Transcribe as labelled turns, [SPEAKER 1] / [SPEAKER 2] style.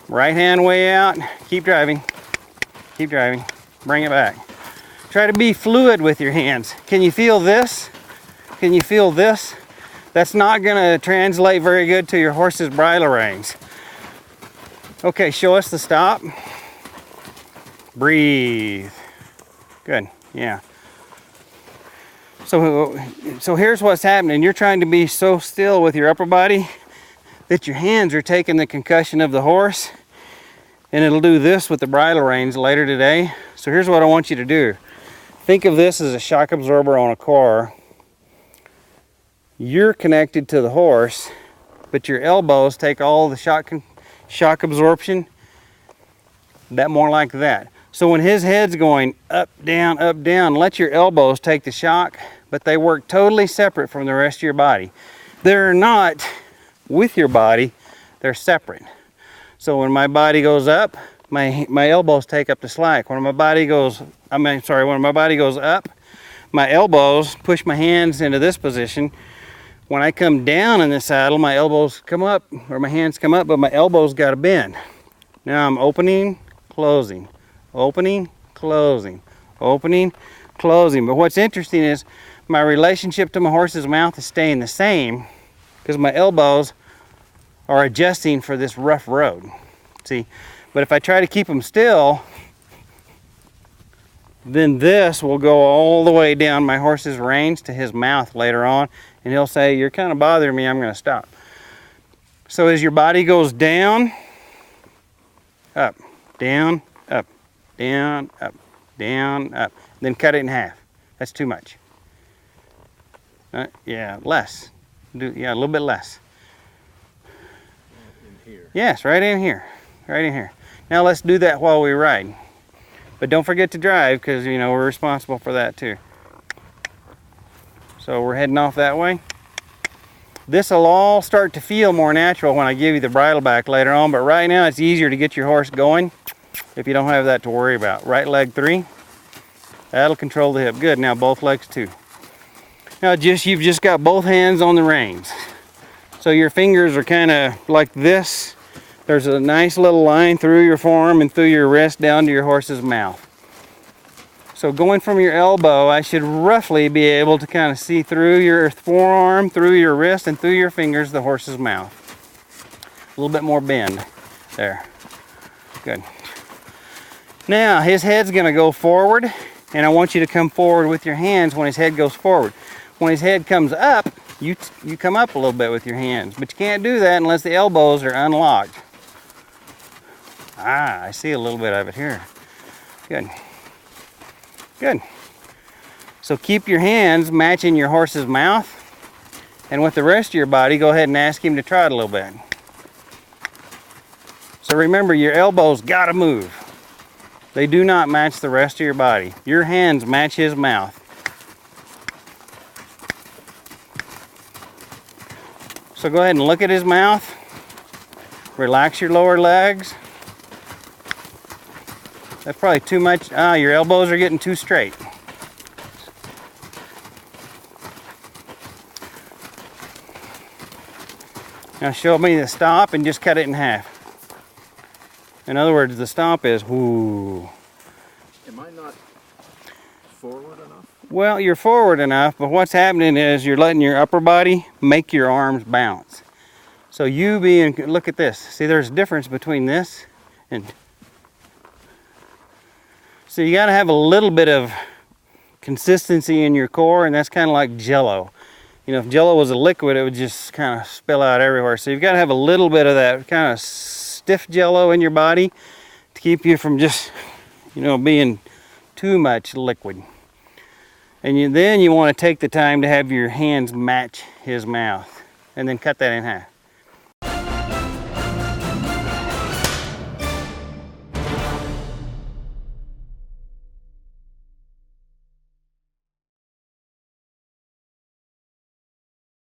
[SPEAKER 1] Right hand way out. Keep driving. Keep driving. Bring it back. Try to be fluid with your hands. Can you feel this? Can you feel this? That's not going to translate very good to your horse's bridle reins. Okay, show us the stop. Breathe. Good, yeah. So here's what's happening. You're trying to be so still with your upper body that your hands are taking the concussion of the horse, and it'll do this with the bridle reins later today. So here's what I want you to do. Think of this as a shock absorber on a car. You're connected to the horse, but your elbows take all the shock absorption. That more like that. So when his head's going up, down, let your elbows take the shock, but they work totally separate from the rest of your body. They're not with your body, they're separate. So when my body goes up, my elbows take up the slack. When my body goes, when my body goes up, my elbows push my hands into this position. When I come down in the saddle, my elbows come up, or my hands come up, but my elbows got to bend. Now I'm opening, closing, opening, closing, opening, closing. But what's interesting is my relationship to my horse's mouth is staying the same because my elbows are adjusting for this rough road. See, but if I try to keep them still, then this will go all the way down my horse's reins to his mouth later on, and he'll say, "You're kind of bothering me, I'm going to stop." So as your body goes down, up, down, up, down, up, down, up, then cut it in half. That's too much. Yeah, less. Yeah, a little bit less. In here. Yes, right in here. Right in here. Now let's do that while we ride. But don't forget to drive, because you know we're responsible for that too. So we're heading off that way. This will all start to feel more natural when I give you the bridle back later on, but right now it's easier to get your horse going if you don't have that to worry about. Right leg 3. That'll control the hip. Good. Now both legs 2. Now you've just got both hands on the reins. So your fingers are kind of like this. There's a nice little line through your forearm and through your wrist down to your horse's mouth. So going from your elbow, I should roughly be able to kind of see through your forearm, through your wrist, and through your fingers, the horse's mouth. A little bit more bend there. Good. Now his head's going to go forward, and I want you to come forward with your hands when his head goes forward. When his head comes up, you come up a little bit with your hands, but you can't do that unless the elbows are unlocked. Ah, I see a little bit of it here. Good. Good. So keep your hands matching your horse's mouth, and with the rest of your body, go ahead and ask him to trot a little bit. So remember, your elbows gotta move. They do not match the rest of your body. Your hands match his mouth. So go ahead and look at his mouth. Relax your lower legs. That's probably too much. Your elbows are getting too straight. Now show me the stop and just cut it in half. In other words, the stop is whoo.
[SPEAKER 2] Am I not forward enough?
[SPEAKER 1] Well, you're forward enough, but what's happening is you're letting your upper body make your arms bounce. So you being, look at this. See, there's a difference between this and... So you got to have a little bit of consistency in your core, and that's kind of like Jello. You know, if Jello was a liquid, it would just kind of spill out everywhere. So you've got to have a little bit of that kind of stiff Jello in your body to keep you from just, you know, being too much liquid. And then you want to take the time to have your hands match his mouth, and then cut that in half.